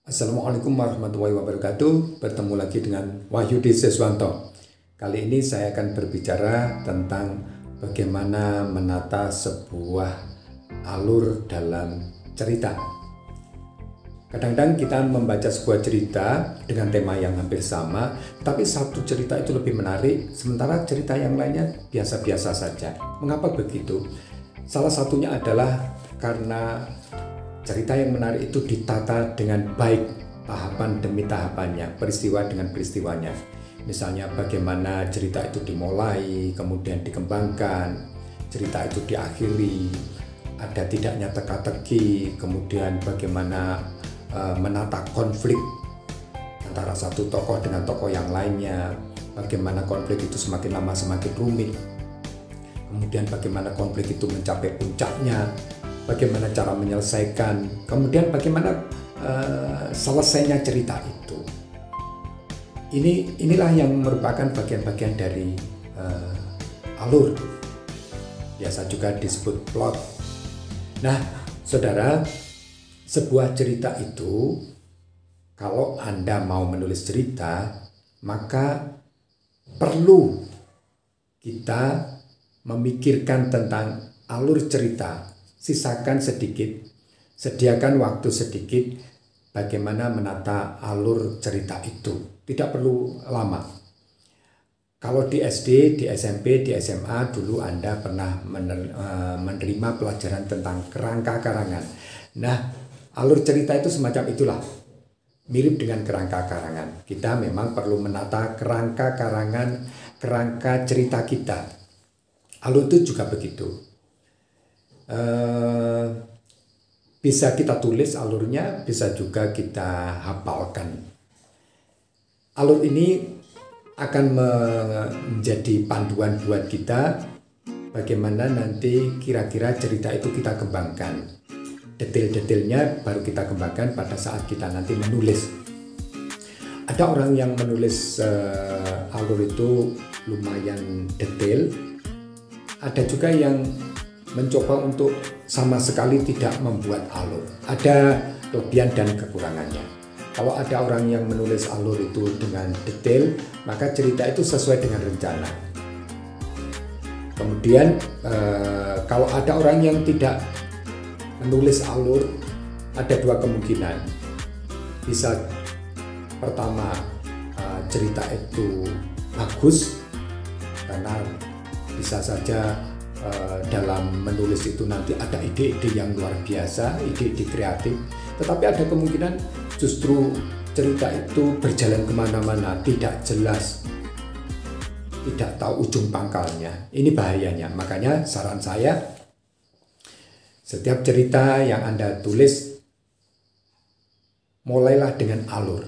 Assalamualaikum warahmatullahi wabarakatuh. Bertemu lagi dengan Wahyudi Seswanto. Kali ini saya akan berbicara tentang bagaimana menata sebuah alur dalam cerita. Kadang-kadang kita membaca sebuah cerita dengan tema yang hampir sama, tapi satu cerita itu lebih menarik, sementara cerita yang lainnya biasa-biasa saja. Mengapa begitu? Salah satunya adalah karena cerita yang menarik itu ditata dengan baik, tahapan demi tahapannya, peristiwa dengan peristiwanya. Misalnya bagaimana cerita itu dimulai, kemudian dikembangkan, cerita itu diakhiri, ada tidaknya teka-teki, kemudian bagaimana menata konflik antara satu tokoh dengan tokoh yang lainnya, bagaimana konflik itu semakin lama semakin rumit, kemudian bagaimana konflik itu mencapai puncaknya, bagaimana cara menyelesaikan, kemudian bagaimana selesainya cerita itu. Inilah yang merupakan bagian-bagian dari alur. Biasa juga disebut plot. Nah, saudara, sebuah cerita itu, kalau Anda mau menulis cerita, maka perlu kita memikirkan tentang alur cerita. Sisakan sedikit, sediakan waktu sedikit bagaimana menata alur cerita itu. Tidak perlu lama. Kalau di SD, di SMP, di SMA dulu Anda pernah menerima pelajaran tentang kerangka karangan. Nah, alur cerita itu semacam itulah. Mirip dengan kerangka karangan. Kita memang perlu menata kerangka karangan, kerangka cerita kita. Alur itu juga begitu. Bisa kita tulis alurnya, bisa juga kita hafalkan. Alur ini akan menjadi panduan buat kita bagaimana nanti kira-kira cerita itu kita kembangkan. Detail-detailnya baru kita kembangkan pada saat kita nanti menulis. Ada orang yang menulis alur itu lumayan detail, ada juga yang mencoba untuk sama sekali tidak membuat alur. Ada kelebihan dan kekurangannya. Kalau ada orang yang menulis alur itu dengan detail, maka cerita itu sesuai dengan rencana. Kemudian kalau ada orang yang tidak menulis alur, ada dua kemungkinan. Bisa pertama, cerita itu bagus karena bisa saja dalam menulis itu nanti ada ide-ide yang luar biasa, ide-ide kreatif. Tetapi ada kemungkinan justru cerita itu berjalan kemana-mana, tidak jelas, tidak tahu ujung pangkalnya. Ini bahayanya. Makanya saran saya, setiap cerita yang Anda tulis, mulailah dengan alur.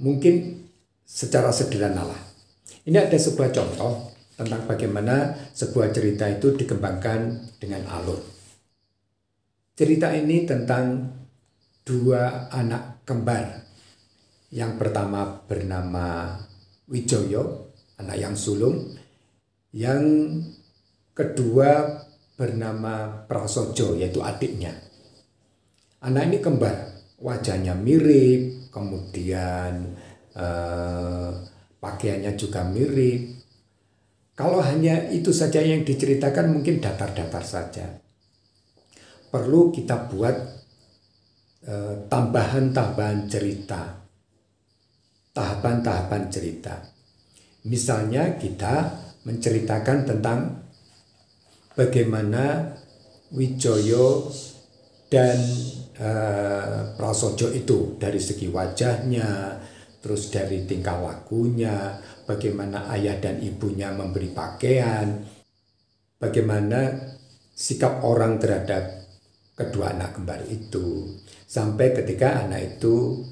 Mungkin secara sederhana lah. Ini ada sebuah contoh tentang bagaimana sebuah cerita itu dikembangkan dengan alur. Cerita ini tentang dua anak kembar. Yang pertama bernama Wijoyo, anak yang sulung. Yang kedua bernama Prasojo, yaitu adiknya. Anak ini kembar, wajahnya mirip, kemudian pakaiannya juga mirip. Kalau hanya itu saja yang diceritakan mungkin datar-datar saja. Perlu kita buat tambahan-tambahan cerita, tahapan-tahapan cerita. Misalnya kita menceritakan tentang bagaimana Wijoyo dan Prasojo itu dari segi wajahnya, terus dari tingkah lakunya, bagaimana ayah dan ibunya memberi pakaian, bagaimana sikap orang terhadap kedua anak kembar itu, sampai ketika anak itu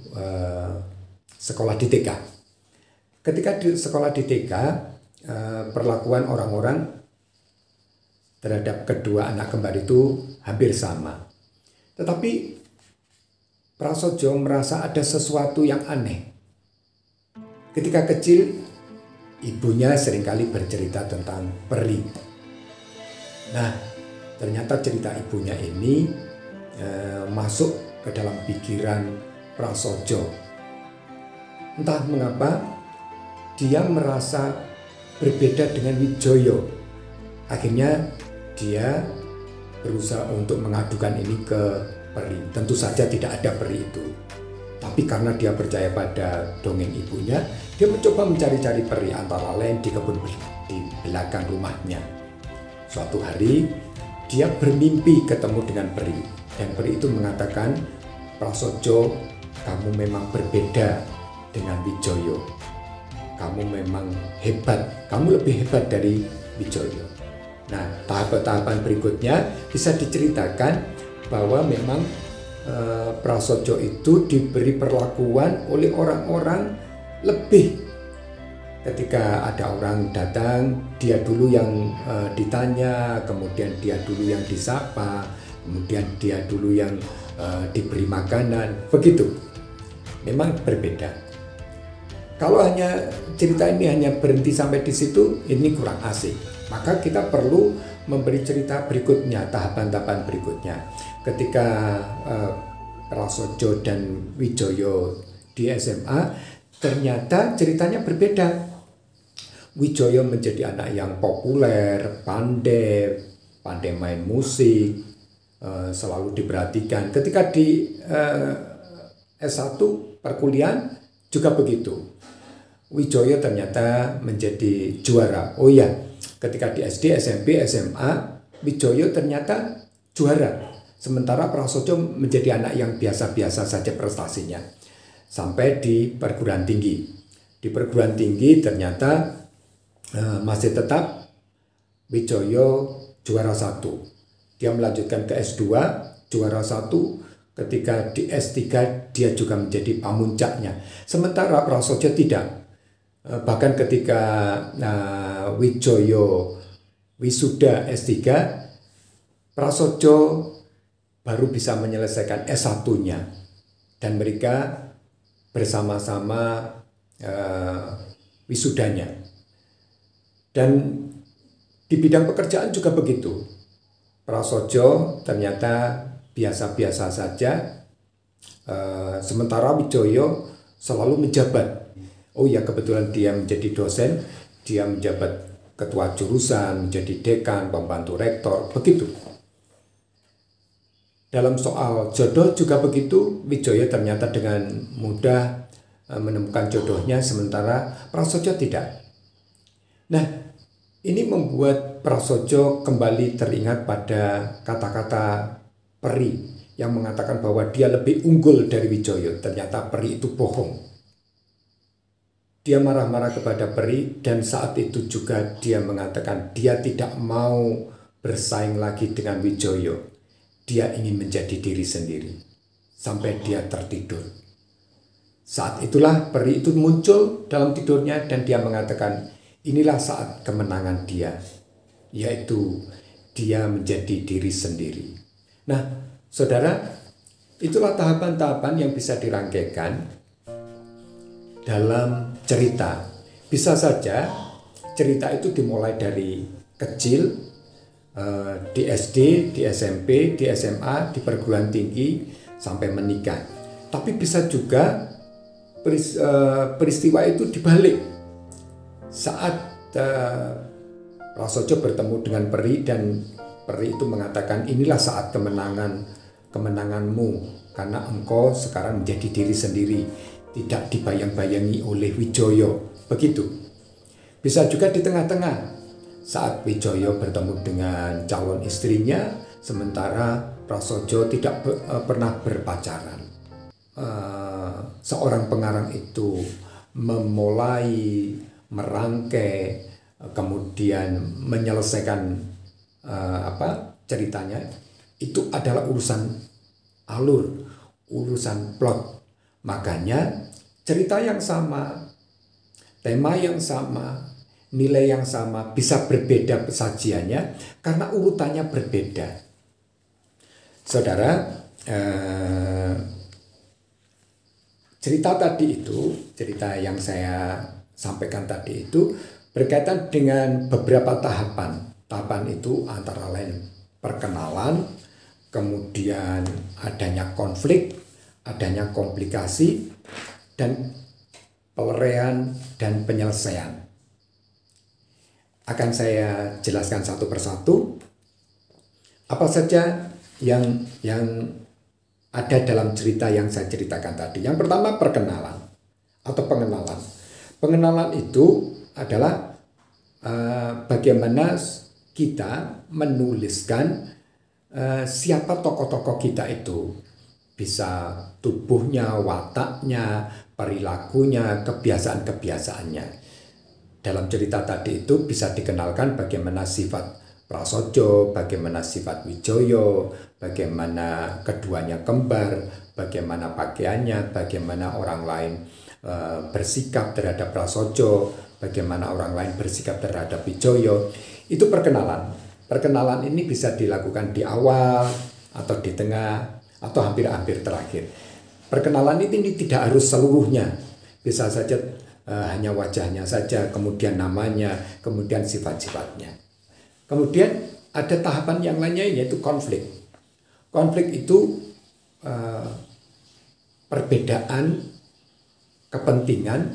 sekolah di TK. Ketika di sekolah di TK, perlakuan orang-orang terhadap kedua anak kembar itu hampir sama. Tetapi Prasojo merasa ada sesuatu yang aneh. Ketika kecil, ibunya seringkali bercerita tentang peri. Nah, ternyata cerita ibunya ini masuk ke dalam pikiran Prasojo. Entah mengapa dia merasa berbeda dengan Wijoyo. Akhirnya dia berusaha untuk mengadukan ini ke peri. Tentu saja tidak ada peri itu. Tapi karena dia percaya pada dongeng ibunya, dia mencoba mencari-cari peri, antara lain di kebun di belakang rumahnya. Suatu hari dia bermimpi ketemu dengan peri, dan peri itu mengatakan, "Prasojo, kamu memang berbeda dengan Wijoyo. Kamu memang hebat, kamu lebih hebat dari Wijoyo." Nah, tahapan-tahapan berikutnya bisa diceritakan bahwa memang Prasojo itu diberi perlakuan oleh orang-orang lebih. Ketika ada orang datang, dia dulu yang ditanya, kemudian dia dulu yang disapa, kemudian dia dulu yang diberi makanan, begitu. Memang berbeda. Kalau hanya cerita ini hanya berhenti sampai di situ, ini kurang asik. Maka kita perlu memberi cerita berikutnya, tahapan-tahapan berikutnya. Ketika Prasojo dan Wijoyo di SMA, ternyata ceritanya berbeda. Wijoyo menjadi anak yang populer, pandai main musik, selalu diperhatikan. Ketika di S1 perkuliahan juga begitu. Wijoyo ternyata menjadi juara. Oh ya, ketika di SD, SMP, SMA, Wijoyo ternyata juara. Sementara Prasojo menjadi anak yang biasa-biasa saja prestasinya. Sampai di perguruan tinggi. Di perguruan tinggi ternyata masih tetap Wijoyo juara 1. Dia melanjutkan ke S2, juara 1. Ketika di S3 dia juga menjadi pamuncaknya. Sementara Prasojo tidak. Bahkan ketika Wijoyo wisuda S3, Prasojo baru bisa menyelesaikan S1-nya. Dan mereka bersama-sama wisudanya. Dan di bidang pekerjaan juga begitu. Prasojo ternyata biasa-biasa saja, sementara Wijoyo selalu menjabat. Oh ya, kebetulan dia menjadi dosen, dia menjabat ketua jurusan, menjadi dekan, pembantu rektor, begitu. Dalam soal jodoh juga begitu, Wijoyo ternyata dengan mudah menemukan jodohnya, sementara Prasojo tidak. Nah, ini membuat Prasojo kembali teringat pada kata-kata peri yang mengatakan bahwa dia lebih unggul dari Wijoyo. Ternyata peri itu bohong. Dia marah-marah kepada peri, dan saat itu juga dia mengatakan dia tidak mau bersaing lagi dengan Wijoyo. Dia ingin menjadi diri sendiri. Sampai dia tertidur. Saat itulah peri itu muncul dalam tidurnya dan dia mengatakan, inilah saat kemenangan dia. Yaitu dia menjadi diri sendiri. Nah, saudara, itulah tahapan-tahapan yang bisa dirangkaikan dalam cerita. Bisa saja cerita itu dimulai dari kecil, di SD, di SMP, di SMA, di perguruan tinggi, sampai menikah. Tapi bisa juga peristiwa itu dibalik. Saat Prasojo bertemu dengan peri, dan peri itu mengatakan, inilah saat kemenanganmu, karena engkau sekarang menjadi diri sendiri, tidak dibayang-bayangi oleh Wijoyo. Begitu. Bisa juga di tengah-tengah, saat Wijoyo bertemu dengan calon istrinya, sementara Prasojo tidak pernah berpacaran. Seorang pengarang itu memulai merangkai, kemudian menyelesaikan ceritanya, itu adalah urusan alur, urusan plot. Makanya cerita yang sama, tema yang sama, nilai yang sama bisa berbeda sajiannya karena urutannya berbeda. Saudara, cerita tadi itu, cerita yang saya sampaikan tadi itu berkaitan dengan beberapa tahapan. Tahapan itu antara lain perkenalan, kemudian adanya konflik, adanya komplikasi, dan pelerian dan penyelesaian. Akan saya jelaskan satu persatu apa saja yang ada dalam cerita yang saya ceritakan tadi. Yang pertama, perkenalan atau pengenalan. Pengenalan itu adalah bagaimana kita menuliskan siapa tokoh-tokoh kita itu. Bisa tubuhnya, wataknya, perilakunya, kebiasaan-kebiasaannya. Dalam cerita tadi itu bisa dikenalkan bagaimana sifat Prasojo, bagaimana sifat Wijoyo, bagaimana keduanya kembar, bagaimana pakaiannya, bagaimana orang lain bersikap terhadap Prasojo, bagaimana orang lain bersikap terhadap Wijoyo. Itu perkenalan. Perkenalan ini bisa dilakukan di awal atau di tengah atau hampir-hampir terakhir. Perkenalan ini tidak harus seluruhnya, bisa saja hanya wajahnya saja, kemudian namanya, kemudian sifat-sifatnya. Kemudian ada tahapan yang lainnya, yaitu konflik. Konflik itu perbedaan kepentingan,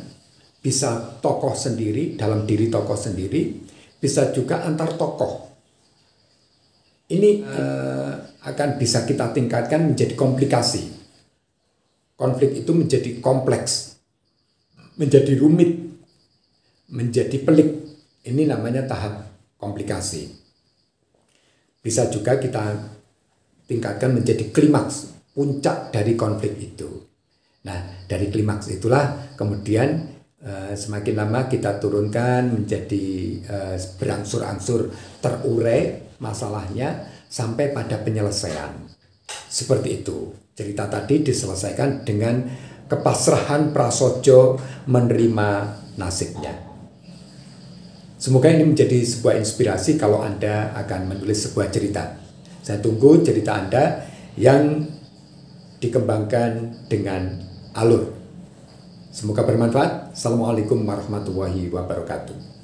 bisa tokoh sendiri, dalam diri tokoh sendiri, bisa juga antar tokoh. Ini akan bisa kita tingkatkan menjadi komplikasi. Konflik itu menjadi kompleks, menjadi rumit, menjadi pelik. Ini namanya tahap komplikasi. Bisa juga kita tingkatkan menjadi klimaks, puncak dari konflik itu. Nah, dari klimaks itulah kemudian semakin lama kita turunkan menjadi berangsur-angsur terurai masalahnya sampai pada penyelesaian. Seperti itu. Cerita tadi diselesaikan dengan kepasrahan Prasojo menerima nasibnya. Semoga ini menjadi sebuah inspirasi kalau Anda akan menulis sebuah cerita. Saya tunggu cerita Anda yang dikembangkan dengan alur. Semoga bermanfaat. Assalamualaikum warahmatullahi wabarakatuh.